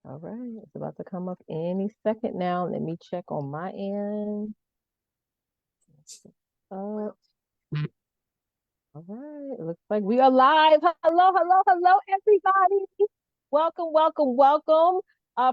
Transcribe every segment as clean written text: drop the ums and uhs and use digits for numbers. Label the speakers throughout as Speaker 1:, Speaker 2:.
Speaker 1: All right, it's about to come up any second now. Let me check on my end. Uh, all right, it looks like we are live. Hello, hello, hello, everybody. Welcome, welcome, welcome.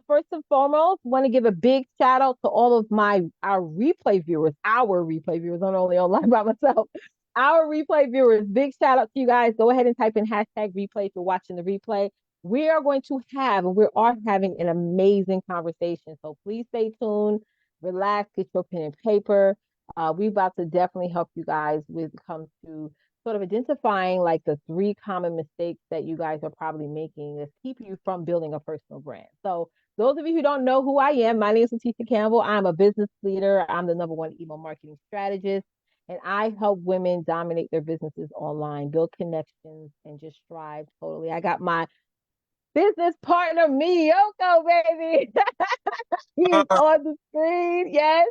Speaker 1: First and foremost, want to give a big shout out to all of our replay viewers, I'm only online by myself. Our replay viewers, big shout out to you guys. Go ahead and type in hashtag replay if you're watching the replay. We are going to have, and we are having an amazing conversation. So please stay tuned, relax, get your pen and paper. We're about to definitely help you guys with come to sort of identifying like the three common mistakes that you guys are probably making that's keeping you from building a personal brand. So those of you who don't know who I am, my name is Leticia Campbell. I'm a business leader. I'm the number one email marketing strategist. And I help women dominate their businesses online, build connections, and just thrive totally. I got my business partner, Miyoko, baby. He's on the screen. Yes.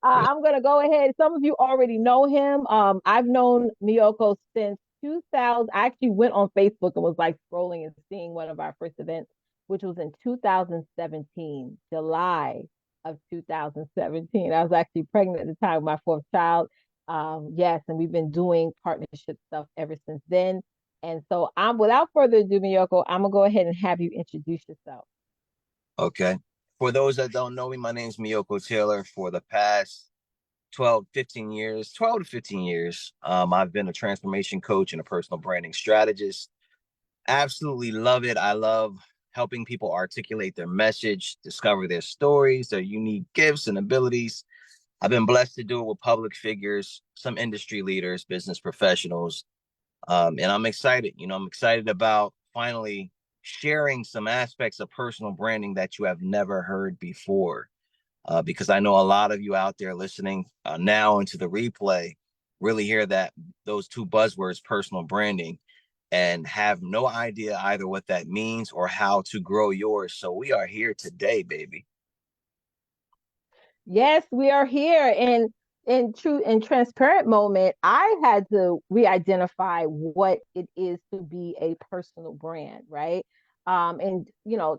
Speaker 1: I'm gonna go ahead. Some of you already know him. I've known Miyoko since 2000. I actually went on Facebook and was like scrolling and seeing one of our first events, which was in 2017, July of 2017. I was actually pregnant at the time with my fourth child. Yes, and we've been doing partnership stuff ever since then. And so I'm without further ado, Miyoko, I'm gonna go ahead and have you introduce yourself.
Speaker 2: Okay. For those that don't know me, my name is Miyoko Taylor. For the past 12 to 15 years, I've been a transformation coach and a personal branding strategist. Absolutely love it. I love helping people articulate their message, discover their stories, their unique gifts and abilities. I've been blessed to do it with public figures, some industry leaders, business professionals, and I'm excited. I'm excited about finally sharing some aspects of personal branding that you have never heard before. Because I know a lot of you out there listening now into the replay really hear that those two buzzwords, personal branding, and have no idea either what that means or how to grow yours. So we are here today, baby.
Speaker 1: Yes, we are here. And in true and transparent moment, I had to re-identify what it is to be a personal brand, right? And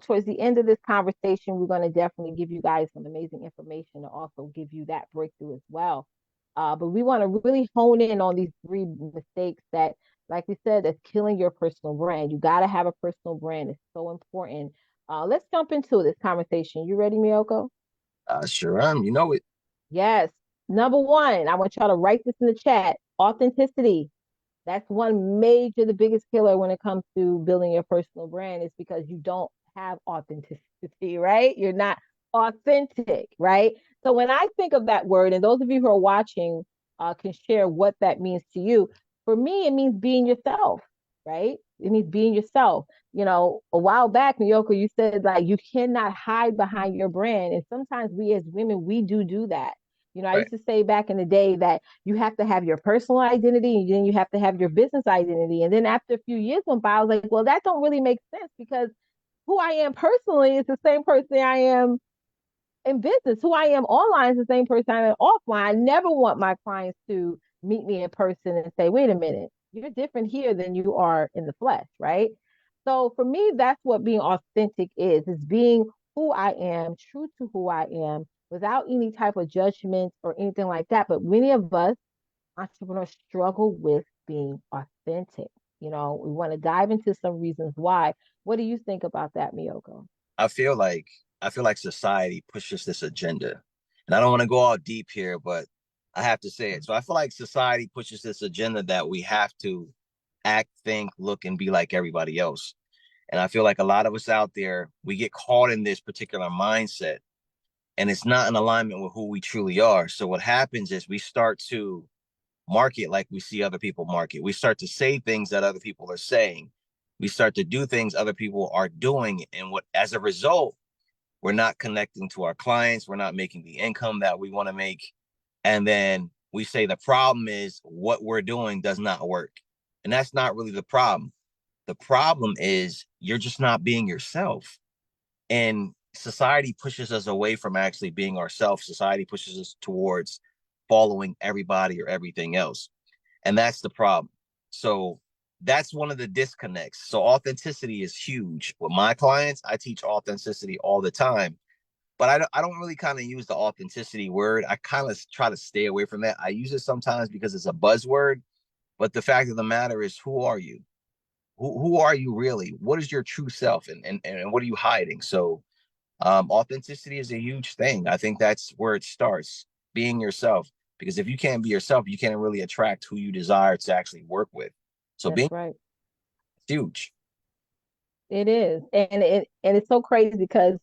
Speaker 1: towards the end of this conversation, we're going to definitely give you guys some amazing information to also give you that breakthrough as well. But we want to really hone in on these three mistakes that, like we said, that's killing your personal brand. You got to have a personal brand. It's so important. Let's jump into this conversation. You ready, Miyoko?
Speaker 2: Sure am. You know it.
Speaker 1: Yes. Number one, I want y'all to write this in the chat. Authenticity. That's one major, the biggest killer when it comes to building your personal brand is because you don't have authenticity, right? You're not authentic, right? So when I think of that word, and those of you who are watching can share what that means to you. For me, it means being yourself, right? It means being yourself. A while back, Miyoko, you said like you cannot hide behind your brand. And sometimes we as women, we do that. I
Speaker 2: Right.
Speaker 1: used to say back in the day that you have to have your personal identity and then you have to have your business identity. And then after a few years went by, I was like, well, that don't really make sense because who I am personally is the same person I am in business. Who I am online is the same person I am offline. I never want my clients to meet me in person and say, wait a minute, you're different here than you are in the flesh, right? So for me, that's what being authentic is being who I am, true to who I am, without any type of judgment or anything like that. But many of us entrepreneurs struggle with being authentic. We want to dive into some reasons why. What do you think about that, Miyoko?
Speaker 2: I feel like I feel like society pushes this agenda. And I don't want to go all deep here, but I have to say it. So I feel like society pushes this agenda that we have to act, think, look, and be like everybody else. And I feel like a lot of us out there, we get caught in this particular mindset and it's not in alignment with who we truly are. So what happens is we start to market like we see other people market. We start to say things that other people are saying. We start to do things other people are doing. And what as a result, we're not connecting to our clients. We're not making the income that we want to make. And then we say the problem is what we're doing does not work. And that's not really the problem. The problem is you're just not being yourself. And society pushes us away from actually being ourselves. Society pushes us towards following everybody or everything else. And that's the problem. So that's one of the disconnects. So authenticity is huge. With my clients, I teach authenticity all the time, but I don't really kind of use the authenticity word. I kind of try to stay away from that. I use it sometimes because it's a buzzword, but the fact of the matter is, who are you? Who are you really? What is your true self, and what are you hiding? So authenticity is a huge thing. I think that's where it starts, being yourself. Because if you can't be yourself, you can't really attract who you desire to actually work with. So
Speaker 1: That's
Speaker 2: being
Speaker 1: right.
Speaker 2: huge.
Speaker 1: It is. And it's so crazy because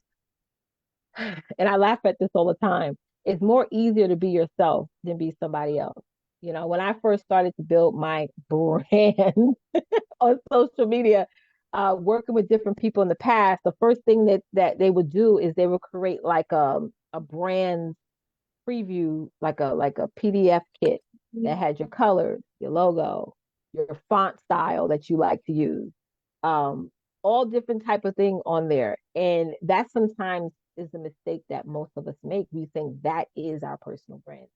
Speaker 1: and I laugh at this all the time. It's more easier to be yourself than be somebody else. You know, when I first started to build my brand on social media, working with different people in the past, the first thing that they would do is they would create like a brand preview, like a PDF kit that had your colors, your logo, your font style that you like to use, um, all different type of thing on there. And that sometimes is a mistake that most of us make. We think that is our personal brand.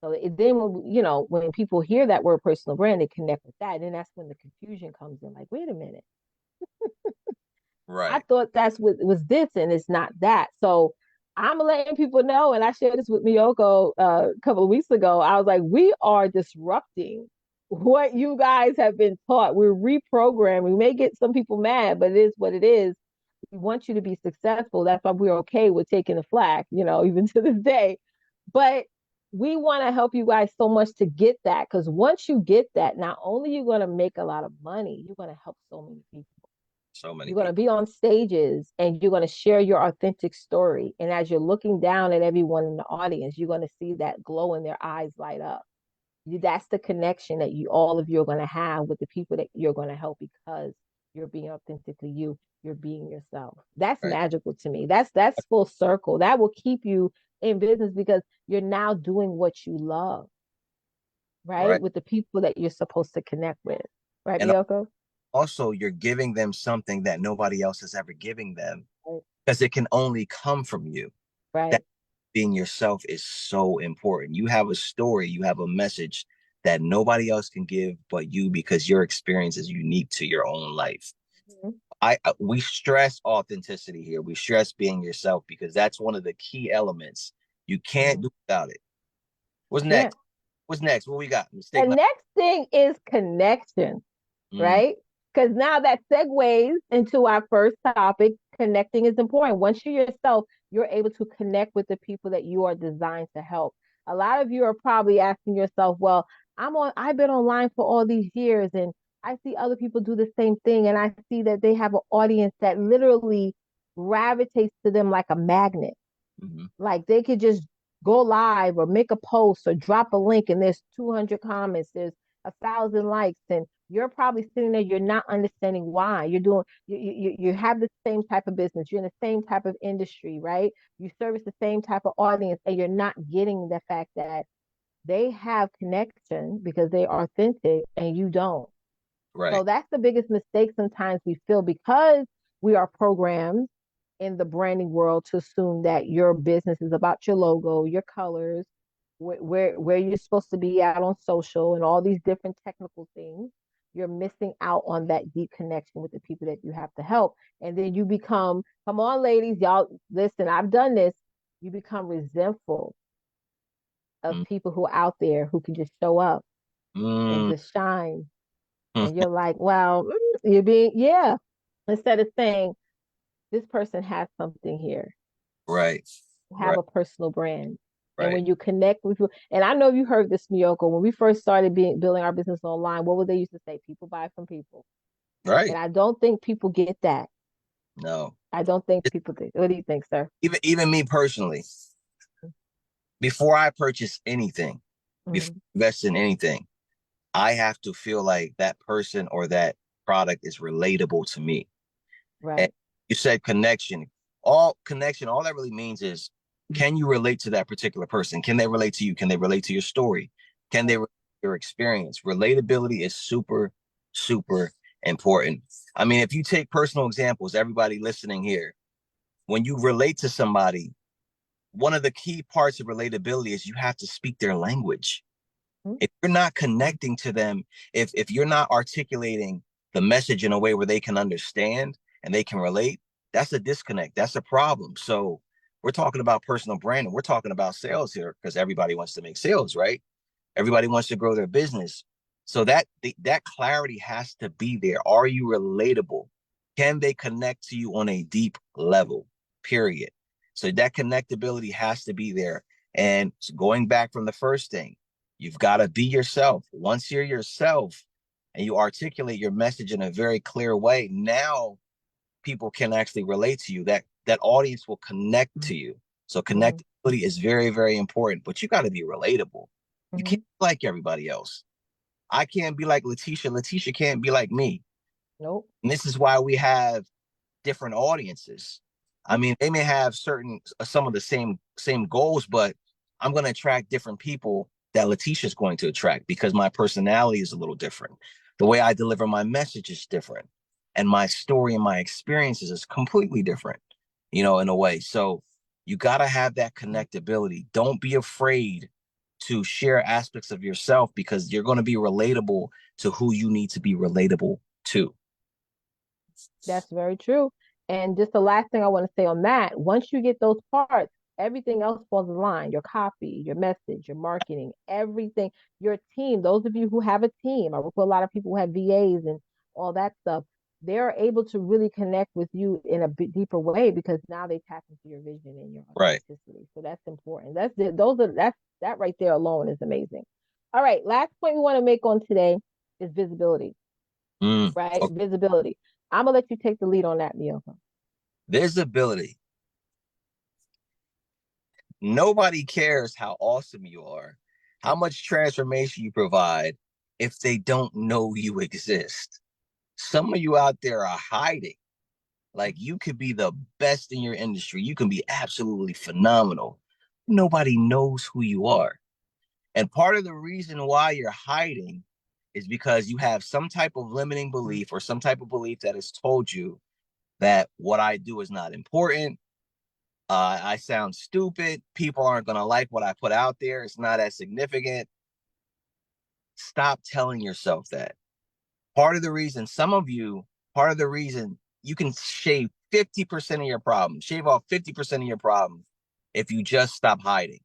Speaker 1: So then, when people hear that word personal brand, they connect with that, and then that's when the confusion comes in. Like, wait a minute, I
Speaker 2: Right.
Speaker 1: thought that's what was this, and it's not that. So I'm letting people know, and I shared this with Miyoko a couple of weeks ago. I was like, we are disrupting what you guys have been taught. We're reprogramming. We may get some people mad, but it is what it is. We want you to be successful. That's why we're okay with taking the flack, even to this day. But we want to help you guys so much to get that, because once you get that, not only you're going to make a lot of money, you're going to help so many people.
Speaker 2: So many
Speaker 1: You're going to
Speaker 2: people.
Speaker 1: be on stages and you're going to share your authentic story. And as you're looking down at everyone in the audience, you're going to see that glow in their eyes light up. That's the connection that all of you are going to have with the people that you're going to help, because you're being authentically you. You're being yourself. That's
Speaker 2: Right.
Speaker 1: magical to me. That's full circle. That will keep you in business because you're now doing what you love, right?
Speaker 2: Right.
Speaker 1: With the people that you're supposed to connect with. Right,
Speaker 2: And
Speaker 1: Miyoko?
Speaker 2: also, you're giving them something that nobody else is ever giving them,
Speaker 1: Right.
Speaker 2: because it can only come from you. That
Speaker 1: Right.
Speaker 2: being yourself is so important. You have a story, you have a message that nobody else can give but you, because your experience is unique to your own life.
Speaker 1: Mhm.
Speaker 2: We stress authenticity here. We stress being yourself because that's one of the key elements. You can't
Speaker 1: Mhm.
Speaker 2: do without it.
Speaker 1: You
Speaker 2: What's
Speaker 1: can't.
Speaker 2: next? What's next? What we got?
Speaker 1: The
Speaker 2: Mistake number.
Speaker 1: next thing is connection,
Speaker 2: Mm,
Speaker 1: right? Because now that segues into our first topic. Connecting is important. Once you're yourself, you're able to connect with the people that you are designed to help. A lot of you are probably asking yourself, well, I've been online for all these years and I see other people do the same thing. And I see that they have an audience that literally gravitates to them like a magnet.
Speaker 2: mhm.
Speaker 1: Like they could just go live or make a post or drop a link and there's 200 comments, there's 1,000 likes, and you're probably sitting there, you're not understanding why. You have the same type of business, you're in the same type of industry, right? You service the same type of audience, and you're not getting the fact that they have connection because they are authentic and you don't.
Speaker 2: Right.
Speaker 1: So that's the biggest mistake sometimes we feel, because we are programmed in the branding world to assume that your business is about your logo, your colors, where you're supposed to be out on social and all these different technical things. You're missing out on that deep connection with the people that you have to help. And then you become, come on, ladies, y'all, listen, I've done this. You become resentful of
Speaker 2: Mm,
Speaker 1: people who are out there who can just show up and
Speaker 2: mm,
Speaker 1: just shine. And
Speaker 2: mm.
Speaker 1: you're like, well, yeah. Instead of saying, this person has something here,
Speaker 2: Right.
Speaker 1: have
Speaker 2: Right.
Speaker 1: a personal brand. And
Speaker 2: Right.
Speaker 1: when you connect with you, and I know you heard this, Miyoko, when we first started building our business online, what would they used to say? People buy from people. And
Speaker 2: Right.
Speaker 1: I don't think people get that.
Speaker 2: No.
Speaker 1: I don't think people do. What do you think, sir?
Speaker 2: Even me personally, before I purchase anything, before
Speaker 1: Mhm.
Speaker 2: I invest in anything, I have to feel like that person or that product is relatable to me. And
Speaker 1: Right.
Speaker 2: you said connection. All connection, all that really means is, can you relate to that particular person? Can they relate to you? Can they relate to your story? Can they
Speaker 1: Right.
Speaker 2: relate to your experience? Relatability is super, super important. I mean, if you take personal examples, everybody listening here, when you relate to somebody, one of the key parts of relatability is you have to speak their language.
Speaker 1: Mhm.
Speaker 2: If you're not connecting to them, if you're not articulating the message in a way where they can understand and they can relate, that's a disconnect. That's a problem. So we're talking about personal branding. We're talking about sales here because everybody wants to make sales, right? Everybody wants to grow their business. So that clarity has to be there. Are you relatable? Can they connect to you on a deep level? Period. So that connectability has to be there. And going back from the first thing, you've got to be yourself. Once you're yourself and you articulate your message in a very clear way, now people can actually relate to you. That audience will connect to you. So
Speaker 1: Mhm.
Speaker 2: connectability is very, very important, but you got to be relatable. You can't
Speaker 1: Mhm.
Speaker 2: be like everybody else. I can't be like Letitia. Letitia can't be like me.
Speaker 1: Nope.
Speaker 2: And this is why we have different audiences. I mean, they may have some of the same goals, but I'm going to attract different people that Letitia's going to attract because my personality is a little different. The way I deliver my message is different, and my story and my experiences is completely different, in a way. So you got to have that connectability. Don't be afraid to share aspects of yourself because you're going to be relatable to who you need to be relatable to.
Speaker 1: That's very true. And just the last thing I want to say on that, once you get those parts, everything else falls in line. Your copy, your message, your marketing, everything, your team. Those of you who have a team, I work with a lot of people who have VAs and all that stuff. They're able to really connect with you in a deeper way because now they tap into your vision and your
Speaker 2: Right.
Speaker 1: authenticity. So that's important. That right there alone is amazing. All right, last point we want to make on today is visibility,
Speaker 2: Mm.
Speaker 1: right?
Speaker 2: Okay.
Speaker 1: Visibility. I'm gonna let you take the lead on that, Miyoko.
Speaker 2: Visibility. Nobody cares how awesome you are, how much transformation you provide if they don't know you exist. Some of you out there are hiding. Like you could be the best in your industry. You can be absolutely phenomenal. Nobody knows who you are. And part of the reason why you're hiding is because you have some type of limiting belief or some type of belief that has told you that what I do is not important. I sound stupid. People aren't going to like what I put out there. It's not as significant. Stop telling yourself that. Part of the reason, some of you, part of the reason you can shave 50% of your problems, shave off 50% of your problems if you just stop hiding.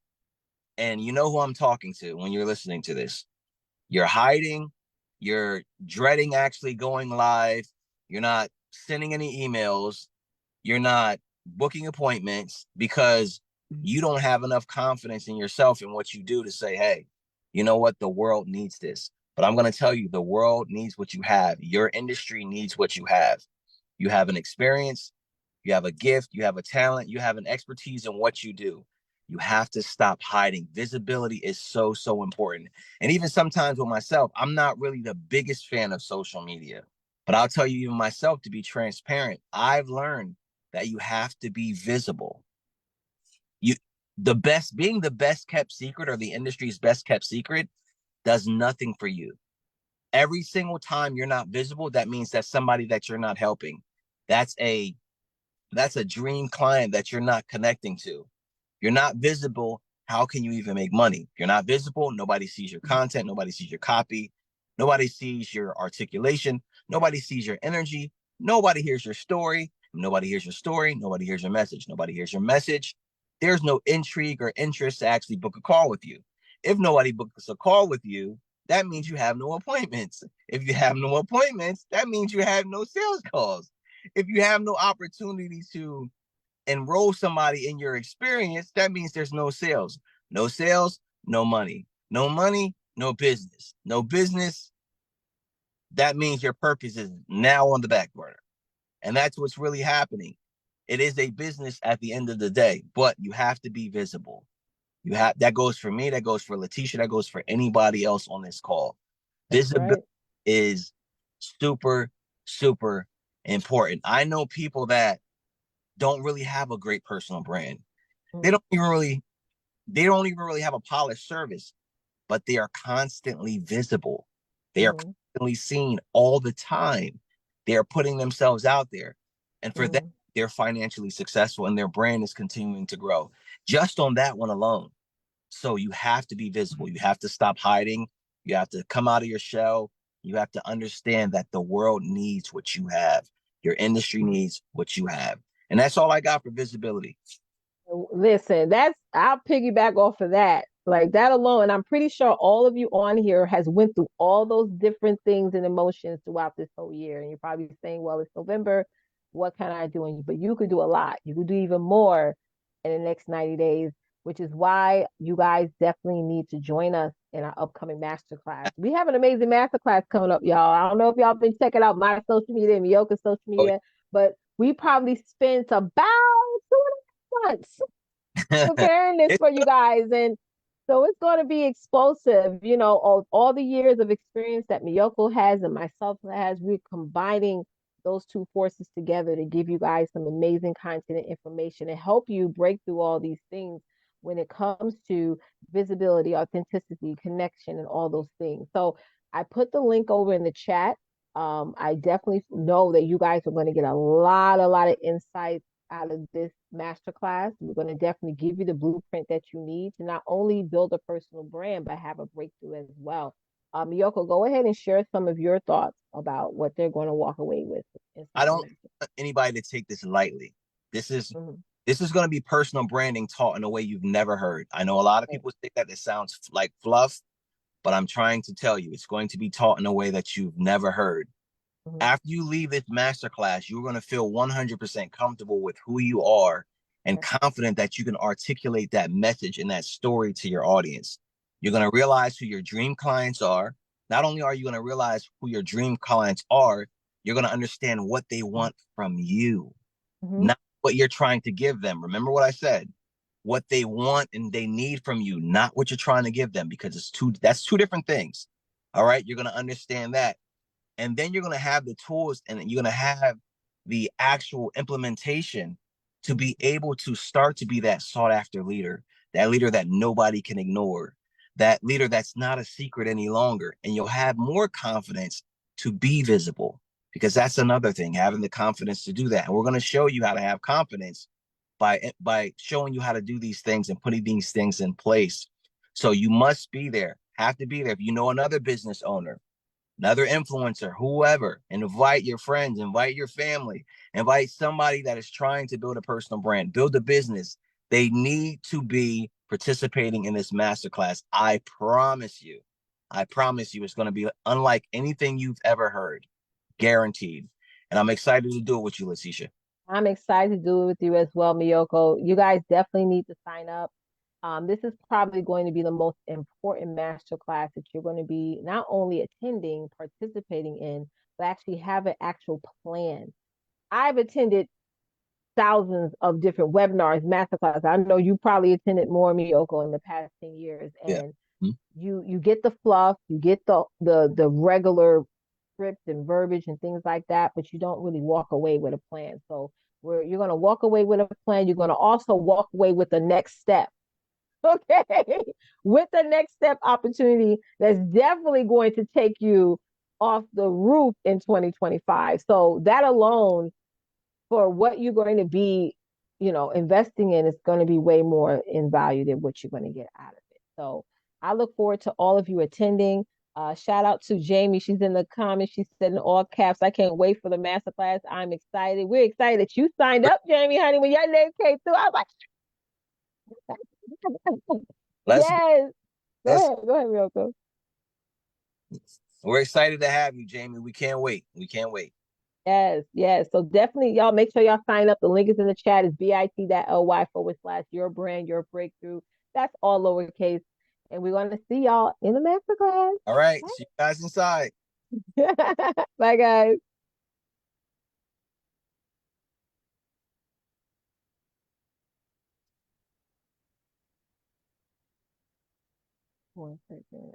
Speaker 2: And you know who I'm talking to when you're listening to this. You're hiding, you're dreading actually going live, you're not sending any emails, you're not booking appointments because you don't have enough confidence in yourself and what you do to say, hey, you know what? The world needs this. But I'm going to tell you, the world needs what you have. Your industry needs what you have. You have an experience, you have a gift, you have a talent, you have an expertise in what you do. You have to stop hiding. Visibility is so, so important. And even sometimes with myself, I'm not really the biggest fan of social media. But I'll tell you, even myself, to be transparent, I've learned that you have to be visible. You being the best kept secret or the industry's best kept secret does nothing for you. Every single time you're not visible, that means that's somebody that you're not helping. That's a that's a dream client that you're not connecting to. You're not visible. How can you even make money? You're not visible. Nobody sees your content. Nobody sees your copy. Nobody sees your articulation. Nobody sees your energy. Nobody hears your story. Nobody hears your story. Nobody hears your message. Nobody hears your message. There's no intrigue or interest to actually book a call with you. If nobody books a call with you, that means you have no appointments. If you have no appointments, that means you have no sales calls. If you have no opportunity to enroll somebody in your experience, that means there's no sales. No sales, no money. No money, no business. No business, that means your purpose is now on the back burner. And that's what's really happening. It is a business at the end of the day, but you have to be visible. That goes for me, that goes for Letitia, that goes for anybody else on this call.
Speaker 1: That's
Speaker 2: Visibility
Speaker 1: right.
Speaker 2: is super, super important. I know people that don't really have a great personal brand. They
Speaker 1: Mm-hmm.
Speaker 2: don't even really they don't even really have a polished service, but they are constantly visible. They are
Speaker 1: Mm-hmm.
Speaker 2: constantly seen all the time. They are putting themselves out there. And for them,
Speaker 1: Mm-hmm.
Speaker 2: they're financially successful and their brand is continuing to grow. Just on that one alone. So you have to be visible. You have to stop hiding. You have to come out of your shell. You have to understand that the world needs what you have. Your industry needs what you have. And that's all I got for visibility.
Speaker 1: Listen, I'll piggyback off of that. Like that alone, and I'm pretty sure all of you on here has went through all those different things and emotions throughout this whole year. And you're probably saying, well, it's November. What can I do? But you could do a lot. You could do even more in the next 90 days, which is why you guys definitely need to join us in our upcoming masterclass. We have an amazing masterclass coming up, y'all. I don't know if y'all been checking out my social media and Miyoka's social
Speaker 2: Oh,
Speaker 1: media, but we probably spent about 2.5 months preparing this
Speaker 2: it,
Speaker 1: for you guys. And so it's going to be explosive. All the years of experience that Miyoko has and myself has, we're combining those two forces together to give you guys some amazing content and information and help you break through all these things when it comes to visibility, authenticity, connection, and all those things. So I put the link over in the chat. I definitely know that you guys are going to get a lot of insights out of this masterclass. We're going to definitely give you the blueprint that you need to not only build a personal brand, but have a breakthrough as well. Miyoko, go ahead and share some of your thoughts about what they're going to walk away with
Speaker 2: I
Speaker 1: inside the
Speaker 2: don't
Speaker 1: master.
Speaker 2: want anybody to take this lightly. This is
Speaker 1: Mhm.
Speaker 2: this is going to be personal branding taught in a way you've never heard. I know a lot of
Speaker 1: Right.
Speaker 2: people think that it sounds like fluff, but I'm trying to tell you it's going to be taught in a way that you've never heard.
Speaker 1: Mhm.
Speaker 2: After you leave this masterclass, you're going to feel 100% comfortable with who you are and
Speaker 1: Okay.
Speaker 2: confident that you can articulate that message and that story to your audience. You're going to realize who your dream clients are. Not only are you going to realize who your dream clients are, you're going to understand what they want from you,
Speaker 1: Mhm.
Speaker 2: not what you're trying to give them. Remember what I said? What they want and they need from you, not what you're trying to give them, because that's two different things. All right. You're going to understand that, and then you're going to have the tools and you're going to have the actual implementation to be able to start to be that sought after leader, that leader that nobody can ignore, that leader that's not a secret any longer. And you'll have more confidence to be visible, because that's another thing, having the confidence to do that. And we're going to show you how to have confidence by showing you how to do these things and putting these things in place. So you must be there, have to be there. If you know another business owner, another influencer, whoever, and invite your friends, invite your family, invite somebody that is trying to build a personal brand, build a business. They need to be participating in this masterclass. I promise you, it's going to be unlike anything you've ever heard, guaranteed. And I'm excited to do it with you, Letitia.
Speaker 1: I'm excited to do it with you as well, Miyoko. You guys definitely need to sign up. This is probably going to be the most important master class that you're going to be not only attending, participating in, but actually have an actual plan. I've attended thousands of different webinars, masterclass. I know you probably attended more, Miyoko, in the past 10 years.
Speaker 2: Yeah.
Speaker 1: And
Speaker 2: Hmm?
Speaker 1: you get the fluff, you get the regular script and verbiage and things like that, but you don't really walk away with a plan. So where you're gonna walk away with a plan, you're gonna also walk away with the next step. Okay. With the next step opportunity that's definitely going to take you off the roof in 2025. So that alone for what you're going to be, investing in is going to be way more in value than what you're going to get out of it. So I look forward to all of you attending. Shout out to Jamie. She's in the comments. She said in all caps, I can't wait for the masterclass. I'm excited. We're excited that you signed up, Jamie, honey. When your name came through, I was like,
Speaker 2: Let's
Speaker 1: yes. Go
Speaker 2: let's
Speaker 1: ahead. Go ahead, Ryoko.
Speaker 2: we're excited to have you, Jamie. We can't wait. We can't wait.
Speaker 1: Yes, yes. So definitely, y'all make sure y'all sign up. The link is in the chat. It's bit.ly// your brand, your breakthrough. That's all lowercase. And we're going to see y'all in the masterclass.
Speaker 2: All right. See you guys inside.
Speaker 1: Bye, guys. One second.